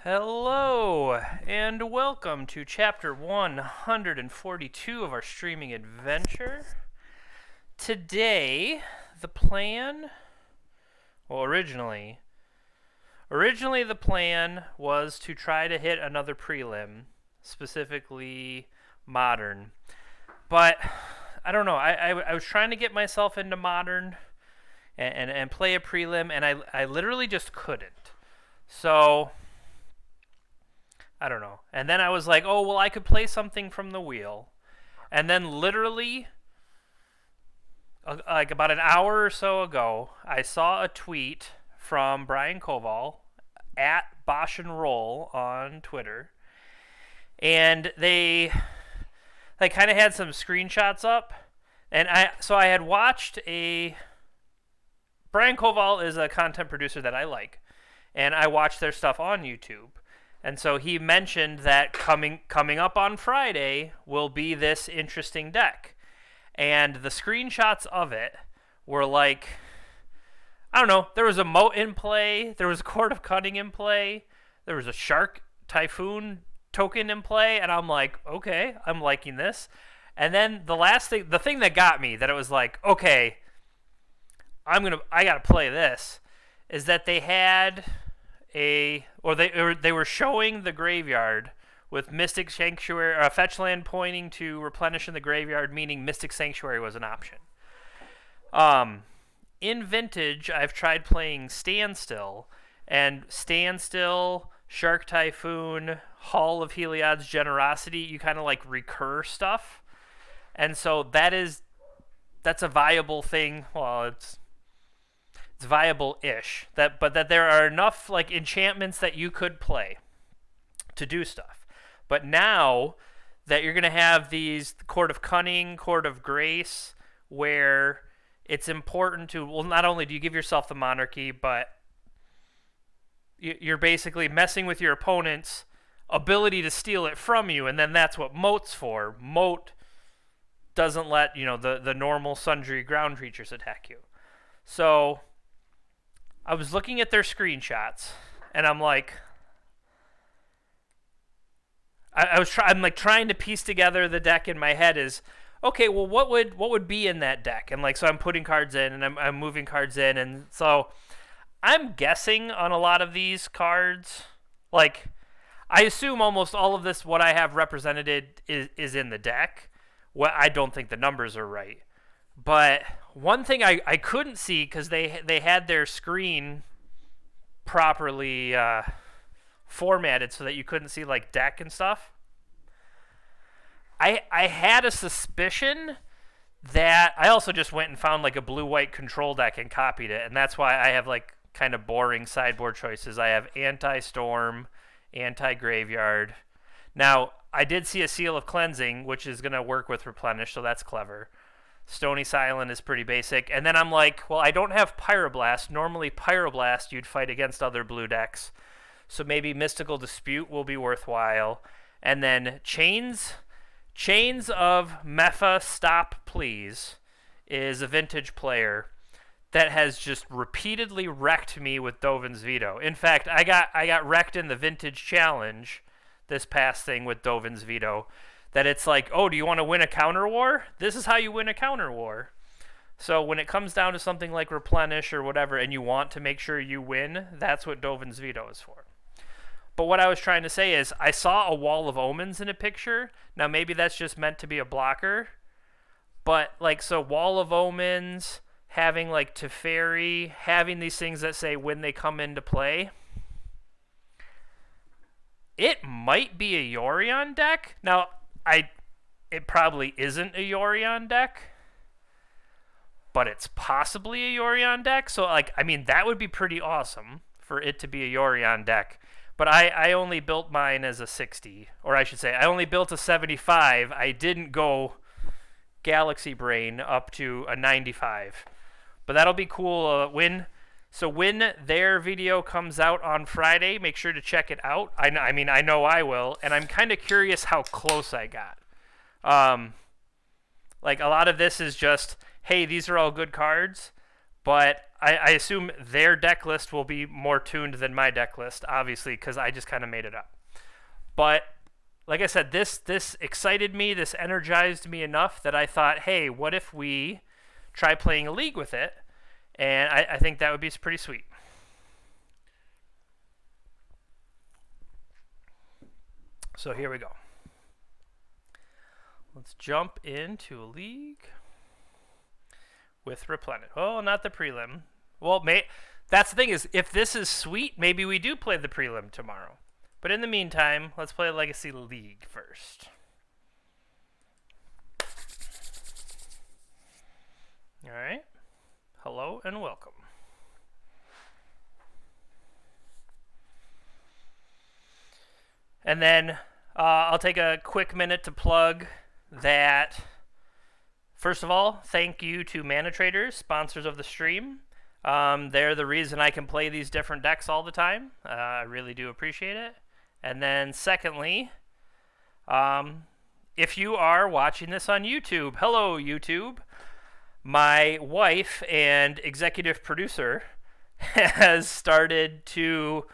Hello, and welcome to chapter 142 of our streaming adventure. Today, the plan, well, originally the plan was to try to hit another prelim, specifically modern. But, I don't know, I was trying to get myself into modern and play a prelim, and I literally just couldn't. So, I don't know. And then I was like, oh, well, I could play something from the wheel. And then literally, like about an hour or so ago, I saw a tweet from Brian Koval at Bosch and Roll on Twitter. And they kind of had some screenshots up. And I had watched Brian Koval is a content producer that I like. And I watched their stuff on YouTube. And so he mentioned that coming up on Friday will be this interesting deck. And the screenshots of it were like, I don't know, there was a Moat in play, there was a Court of Cunning in play, there was a Shark Typhoon token in play, and I'm like, okay, I'm liking this. And then the thing that got me, that it was like, okay, I gotta play this, is that they had they were showing the graveyard with Mystic Sanctuary, fetch land pointing to replenish in the graveyard, meaning Mystic Sanctuary was an option. In Vintage, I've tried playing Standstill, and Standstill, Shark Typhoon, Hall of Heliod's Generosity, you kind of like recur stuff, and so that's a viable thing. Well, it's viable-ish, but that there are enough like enchantments that you could play to do stuff. But now that you're going to have these Court of Cunning, Court of Grace, where it's important to, well, not only do you give yourself the Monarchy, but you're basically messing with your opponent's ability to steal it from you, and then that's what Moat's for. Moat doesn't let, the normal sundry ground creatures attack you. So I was looking at their screenshots, and I'm like, I'm like trying to piece together the deck in my head. Is okay. Well, what would be in that deck? And like, so I'm putting cards in, and I'm moving cards in, and so I'm guessing on a lot of these cards. Like, I assume almost all of this, what I have represented, is in the deck. Well, I don't think the numbers are right. But one thing I couldn't see, because they had their screen properly formatted so that you couldn't see like deck and stuff. I had a suspicion that I also just went and found like a blue-white control deck and copied it, and that's why I have like kind of boring sideboard choices. I have anti-storm, anti-graveyard. Now, I did see a Seal of Cleansing, which is going to work with Replenish, so that's clever. Stony Silent is pretty basic. And then I'm like, well, I don't have Pyroblast. Normally, Pyroblast you'd fight against other blue decks. So maybe Mystical Dispute will be worthwhile. And then Chains of Mepha Stop Please is a Vintage player that has just repeatedly wrecked me with Dovin's Veto. In fact, I got wrecked in the Vintage Challenge, this past thing with Dovin's Veto. That it's like, oh, do you want to win a counter war? This is how you win a counter war. So when it comes down to something like Replenish or whatever, and you want to make sure you win, that's what Dovin's Veto is for. But what I was trying to say is, I saw a Wall of Omens in a picture. Now maybe that's just meant to be a blocker. But like, so Wall of Omens, having like Teferi, having these things that say when they come into play. It might be a Yorion deck. Now, it probably isn't a Yorion deck, but it's possibly a Yorion deck. So, like, I mean, that would be pretty awesome for it to be a Yorion deck. But I only built mine as a 60, or I should say, I only built a 75. I didn't go Galaxy Brain up to a 95. But that'll be cool. When their video comes out on Friday, make sure to check it out. I know I will, and I'm kind of curious how close I got. Like, a lot of this is just, hey, these are all good cards, but I assume their deck list will be more tuned than my deck list, obviously, because I just kind of made it up. But like I said, this excited me, this energized me enough that I thought, hey, what if we try playing a league with it? And I think that would be pretty sweet. So here we go. Let's jump into a league with Replenish. Oh, not the prelim. Well, that's the thing is, if this is sweet, maybe we do play the prelim tomorrow. But in the meantime, let's play a Legacy League first. All right. Hello and welcome. And then I'll take a quick minute to plug that. First of all, thank you to Mana Traders, sponsors of the stream. They're the reason I can play these different decks all the time. I really do appreciate it. And then secondly, if you are watching this on YouTube, hello YouTube. My wife and executive producer has started to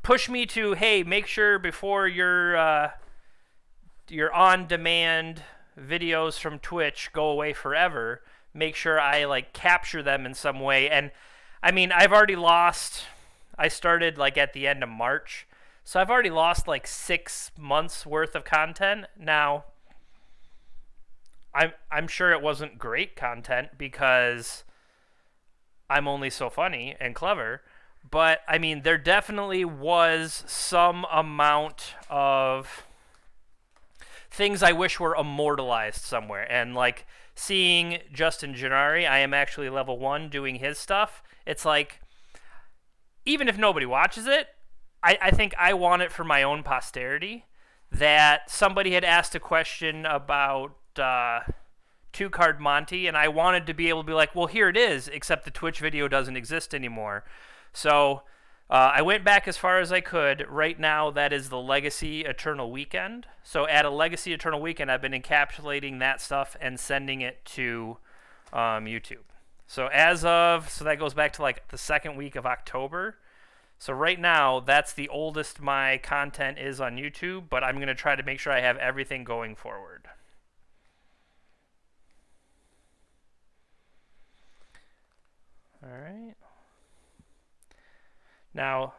push me to, hey, make sure before your on-demand videos from Twitch go away forever, make sure I like capture them in some way. And I mean, I've already lost. I started like at the end of March, so I've already lost like 6 months worth of content. Now, I'm sure it wasn't great content because I'm only so funny and clever. But, I mean, there definitely was some amount of things I wish were immortalized somewhere. And, like, seeing Justin Gennari, I am actually level 1 doing his stuff. It's like, even if nobody watches it, I think I want it for my own posterity. That somebody had asked a question about two-card Monty, and I wanted to be able to be like, well, here it is, except the Twitch video doesn't exist anymore. So I went back as far as I could. Right now, that is the Legacy Eternal Weekend. So at a Legacy Eternal Weekend, I've been encapsulating that stuff and sending it to YouTube. So so that goes back to like the second week of October. So right now, that's the oldest my content is on YouTube, but I'm going to try to make sure I have everything going forward. All right. Now,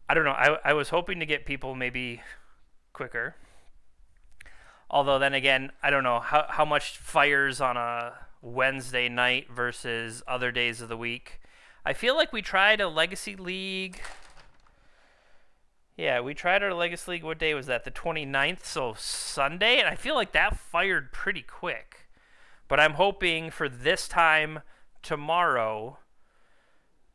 I don't know. I was hoping to get people maybe quicker. Although then again, I don't know how much fires on a Wednesday night versus other days of the week. I feel like we tried a Legacy League. Yeah, we tried our Legacy League. What day was that? The 29th, so Sunday. And I feel like that fired pretty quick. But I'm hoping for this time tomorrow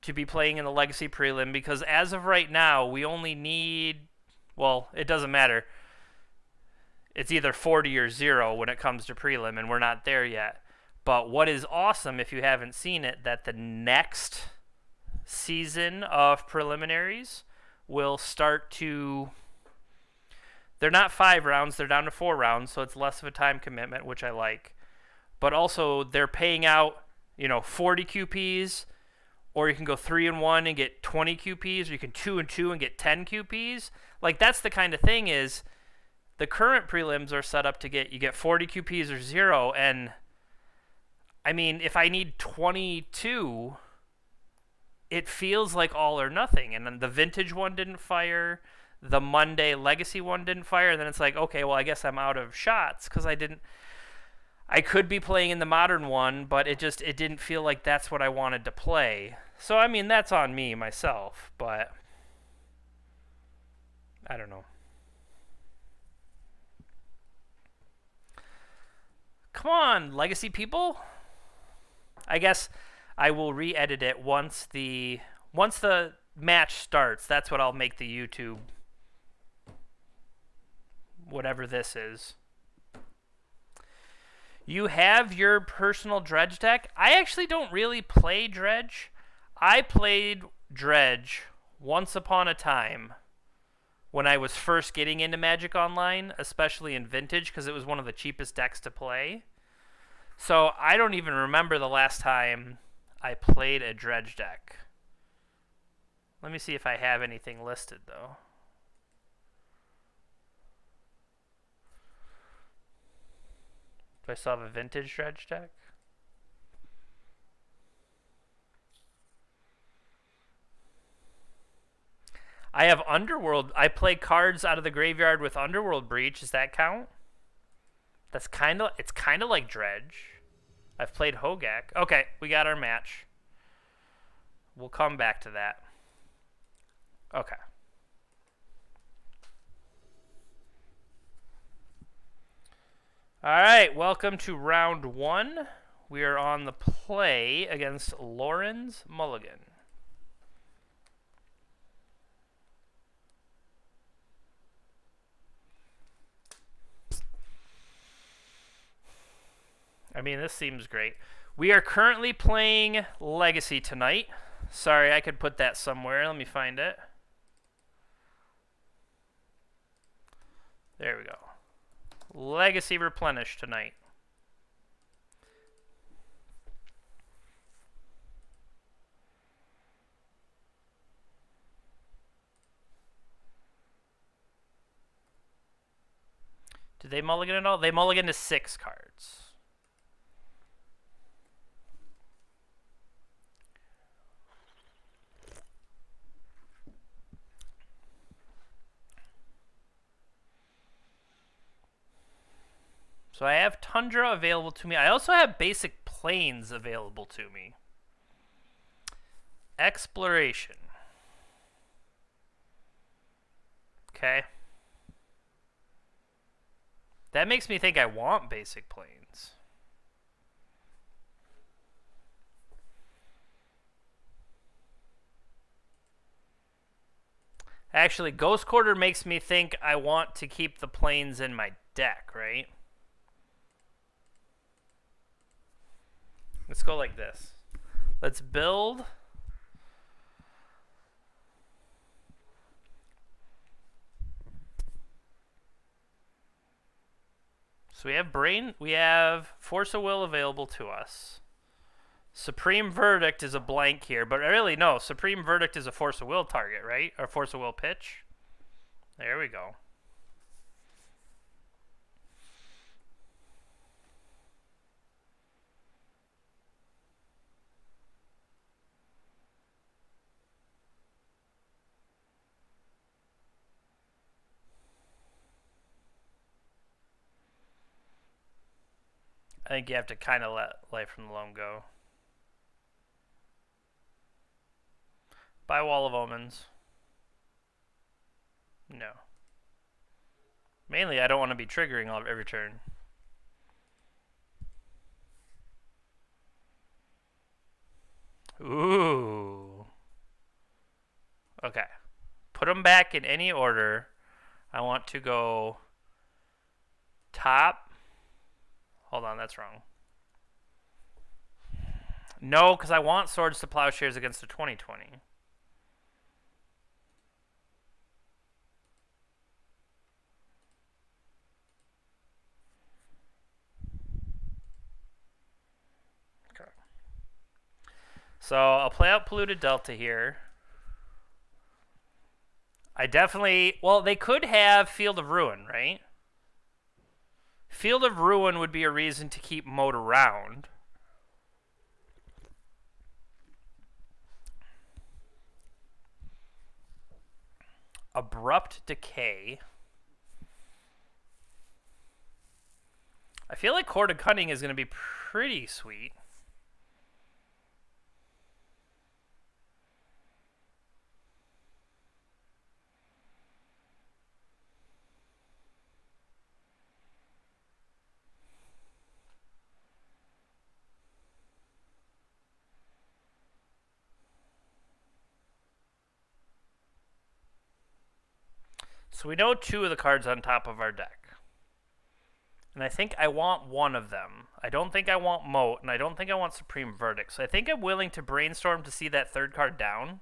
to be playing in the Legacy Prelim, because as of right now, we only need, well, it doesn't matter. It's either 40 or 0 when it comes to Prelim, and we're not there yet. But what is awesome, if you haven't seen it, that the next season of preliminaries will start to, they're not 5 rounds, they're down to 4 rounds, so it's less of a time commitment, which I like. But also, they're paying out, 40 QPs, or you can go 3-1 and get 20 QPs, or you can 2-2 and get 10 QPs. Like, that's the kind of thing is, the current prelims are set up to you get 40 QPs or 0, and, I mean, if I need 22, it feels like all or nothing. And then the Vintage one didn't fire, the Monday Legacy one didn't fire, and then it's like, okay, well, I guess I'm out of shots, because I could be playing in the Modern one, but it didn't feel like that's what I wanted to play. So, I mean, that's on me, myself, but I don't know. Come on, Legacy people. I guess I will re-edit it once the match starts. That's what I'll make the YouTube, whatever this is. You have your personal Dredge deck? I actually don't really play Dredge. I played Dredge once upon a time when I was first getting into Magic Online, especially in Vintage, because it was one of the cheapest decks to play. So I don't even remember the last time I played a dredge deck. Let me see if I have anything listed, though. Do I still have a vintage dredge deck? I have Underworld. I play cards out of the graveyard with Underworld Breach. Does that count? It's kind of like Dredge. I've played Hogak. Okay, we got our match. We'll come back to that. Okay. All right, welcome to round 1. We are on the play against Lauren's Mulligan. I mean, this seems great. We are currently playing Legacy tonight. Sorry, I could put that somewhere. Let me find it. There we go. Legacy Replenish tonight. Did they mulligan at all? They mulligan to 6 cards. So I have Tundra available to me. I also have basic planes available to me. Exploration. Okay. That makes me think I want basic planes. Actually, Ghost Quarter makes me think I want to keep the planes in my deck, right? Let's go like this. Let's build. So we have Force of Will available to us. Supreme Verdict is a blank here, but really no, Supreme Verdict is a Force of Will target, right? Or Force of Will pitch. There we go. I think you have to kind of let Life from the Loam go. Buy Wall of Omens. No. Mainly, I don't want to be triggering every turn. Ooh. Okay. Put them back in any order. I want to go top. Hold on, that's wrong. No, because I want Swords to Plowshares against the 2020. Okay. So I'll play out Polluted Delta here. I definitely... Well, they could have Field of Ruin, right? Field of Ruin would be a reason to keep Moat around. Abrupt Decay. I feel like Court of Cunning is going to be pretty sweet. So we know 2 of the cards on top of our deck. And I think I want one of them. I don't think I want Moat, and I don't think I want Supreme Verdict. So I think I'm willing to brainstorm to see that 3rd card down.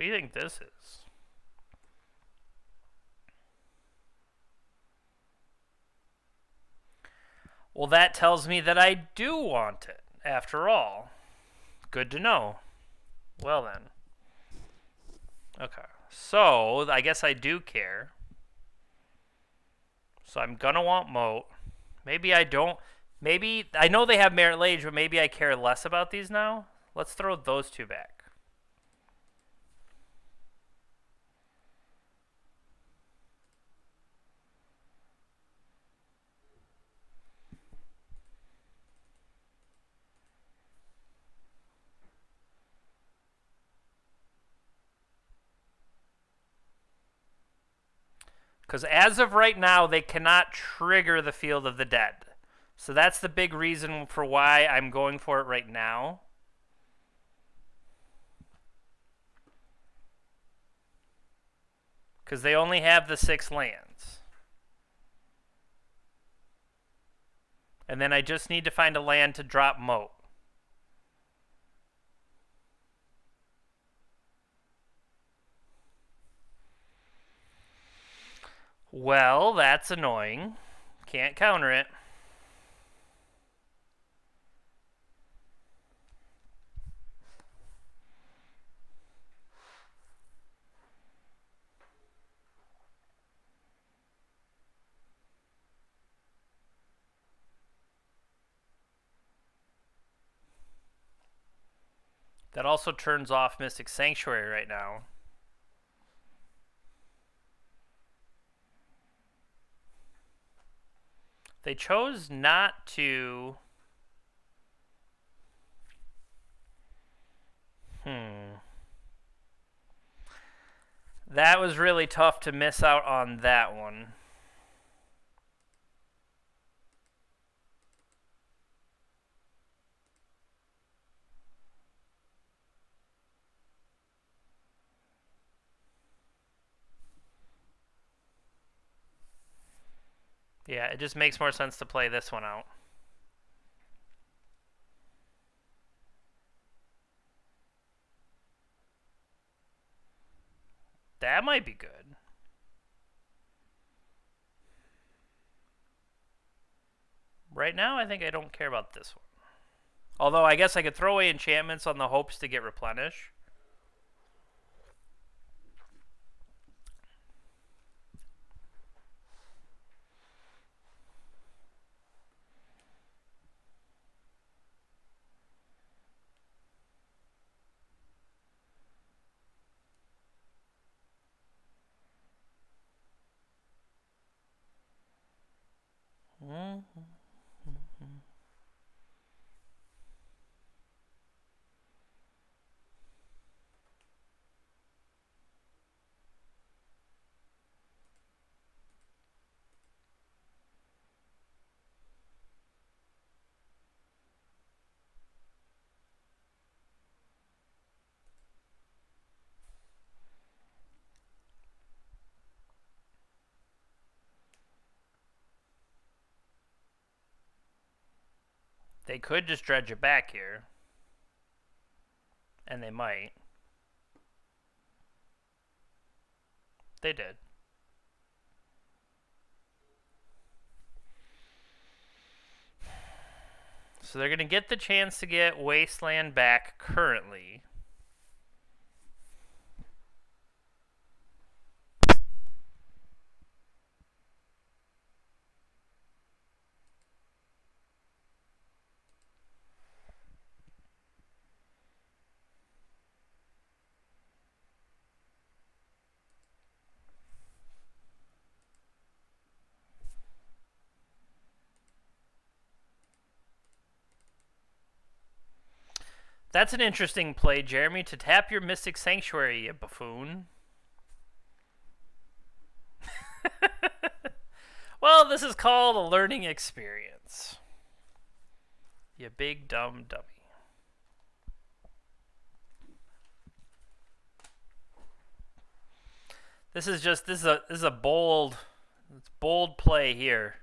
do you think this is? Well, that tells me that I do want it, after all. Good to know. Well then. Okay. So, I guess I do care. So I'm gonna want Moat. Maybe I don't. Maybe, I know they have Merit Lage, but maybe I care less about these now. Let's throw those two back. Because as of right now, they cannot trigger the Field of the Dead. So that's the big reason for why I'm going for it right now. Because they only have the 6 lands. And then I just need to find a land to drop Moat. Well, that's annoying. Can't counter it. That also turns off Mystic Sanctuary right now. They chose not to... That was really tough to miss out on that one. Yeah, it just makes more sense to play this one out. That might be good. Right now, I think I don't care about this one. Although, I guess I could throw away enchantments on the hopes to get replenish. They could just dredge it back here. And they might. They did. So they're going to get the chance to get Wasteland back currently. That's an interesting play, Jeremy, to tap your Mystic Sanctuary, you buffoon. Well, this is called a learning experience. You big dumb dummy. This is a bold play here.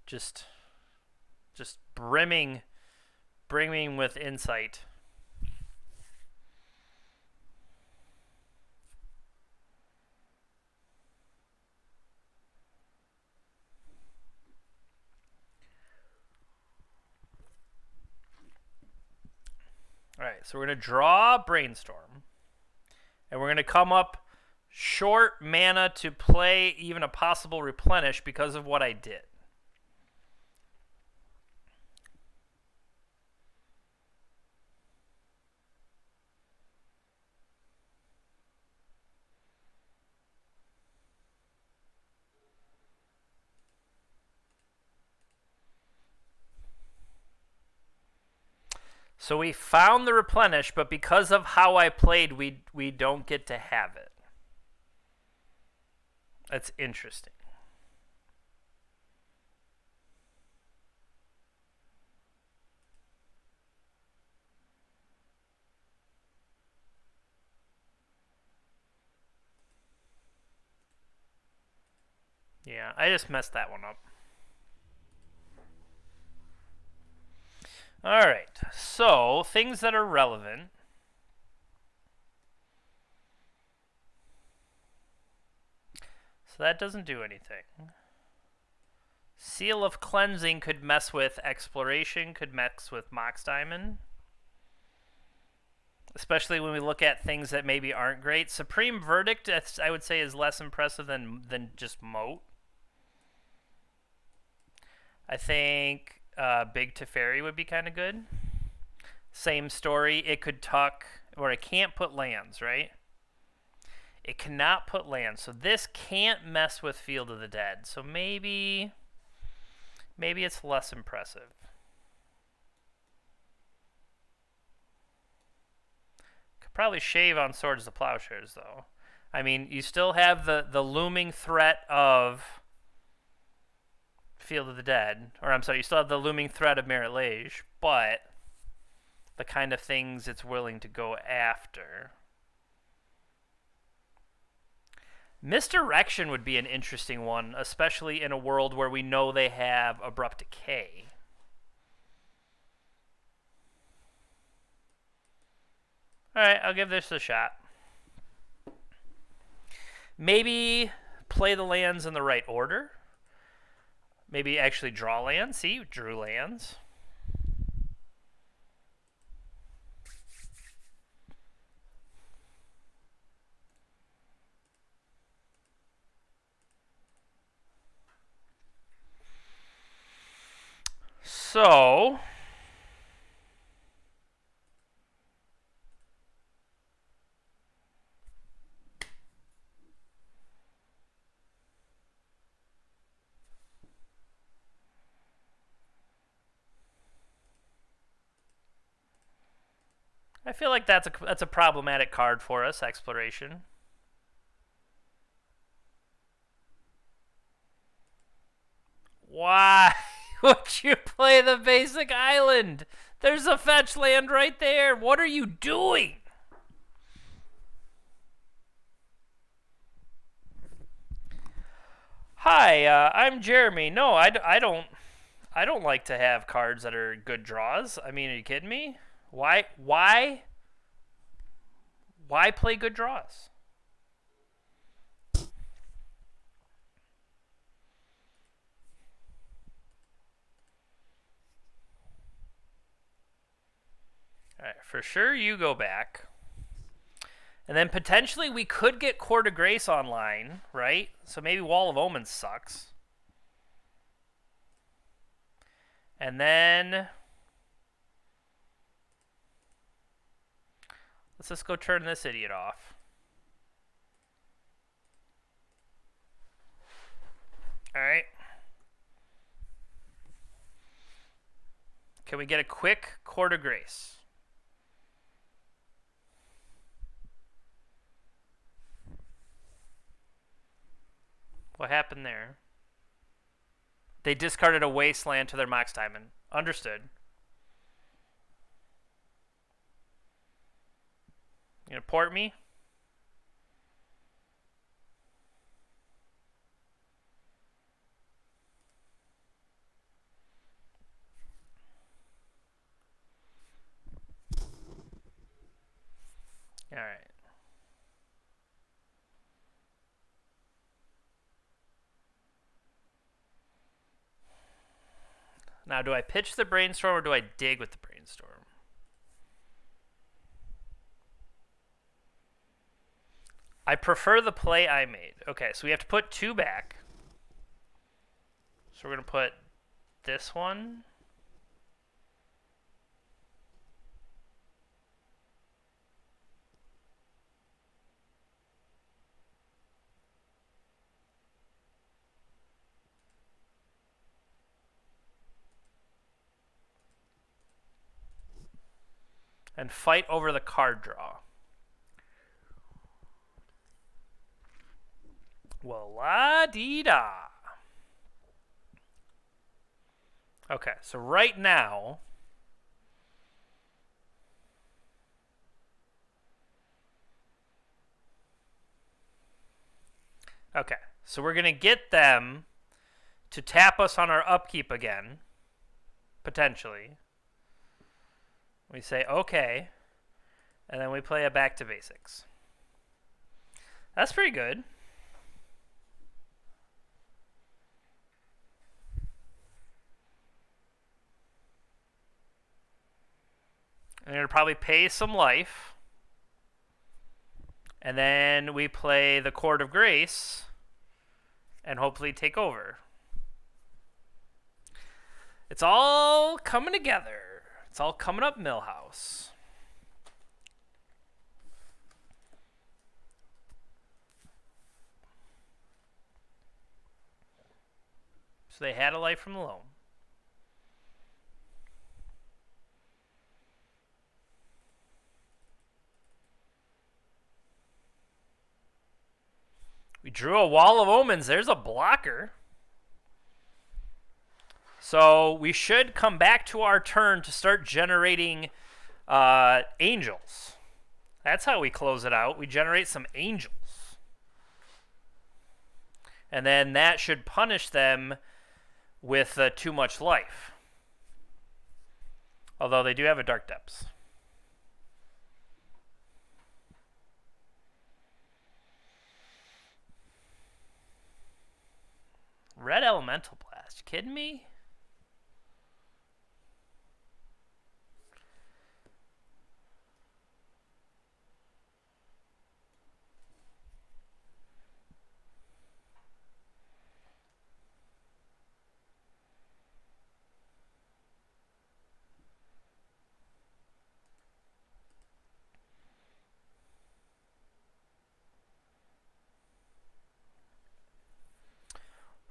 Just brimming with insight. right, so we're going to draw Brainstorm. And we're going to come up short mana to play even a possible replenish because of what I did. So we found the replenish, but because of how I played, we don't get to have it. That's interesting. Yeah, I just messed that one up. All right, so things that are relevant. So that doesn't do anything. Seal of Cleansing could mess with Exploration, could mess with Mox Diamond. Especially when we look at things that maybe aren't great. Supreme Verdict, I would say, is less impressive than just Moat. I think Big Teferi would be kind of good. Same story. It could tuck, or it can't put lands, right? It cannot put lands. So this can't mess with Field of the Dead. So maybe it's less impressive. Could probably shave on Swords to Plowshares, though. I mean, you still have the looming threat of Field of the Dead. Or, I'm sorry, you still have the looming threat of Merit Lage, but the kind of things it's willing to go after. Misdirection would be an interesting one, especially in a world where we know they have Abrupt Decay. Alright, I'll give this a shot. Maybe play the lands in the right order. Maybe actually draw lands. See, drew lands. So I feel like that's a problematic card for us, Exploration. Why would you play the basic island? There's a fetch land right there. What are you doing? Hi, I'm Jeremy. No, I don't like to have cards that are good draws. I mean, are you kidding me? Why play good draws? All right, for sure you go back. And then potentially we could get Court of Grace online, right? So maybe Wall of Omens sucks. And then let's just go turn this idiot off. All right. Can we get a quick Court of Grace? What happened there? They discarded a Wasteland to their Mox Diamond. Understood. You gonna port me? All right. Now, do I pitch the Brainstorm or do I dig with the Brainstorm? I prefer the play I made. Okay, so we have to put 2 back. So we're going to put this one. And fight over the card draw. Well, la-dee-da. Okay, so right now, okay, so we're going to get them to tap us on our upkeep again, potentially. We say, okay, and then we play a back to basics. That's pretty good. And you're going to probably pay some life. And then we play the Court of Grace and hopefully take over. It's all coming together. It's all coming up Millhouse. So they had a life from the loam. We drew a Wall of Omens. There's a blocker. So we should come back to our turn to start generating angels. That's how we close it out. We generate some angels. And then that should punish them with too much life. Although they do have a Dark Depths. Red Elemental Blast. You kidding me?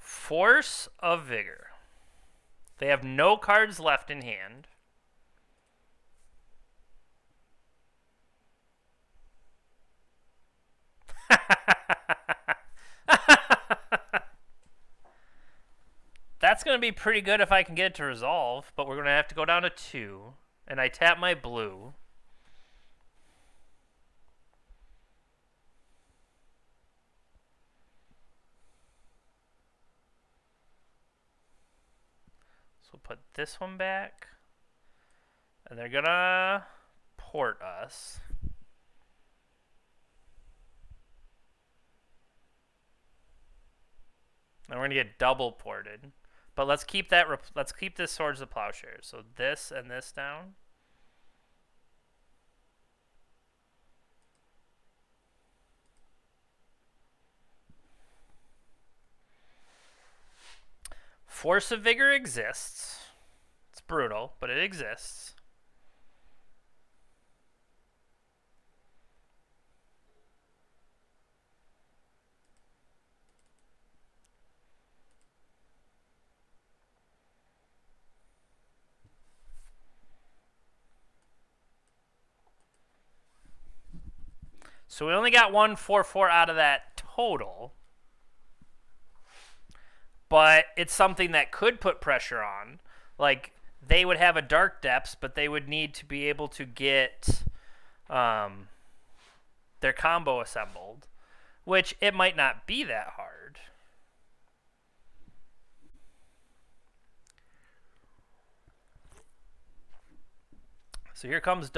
Force of Vigor. They have no cards left in hand. That's going to be pretty good if I can get it to resolve, but we're going to have to go down to 2. And I tap my blue. So we'll put this one back. And they're going to port us. And we're going to get double ported. But let's keep that. Let's keep this Swords of Plowshare. So this and this down. Force of Vigor exists. It's brutal, but it exists. So we only got 1/4/4 out of that total. But it's something that could put pressure on. Like, they would have a Dark Depths, but they would need to be able to get their combo assembled, which it might not be that hard. So here comes double.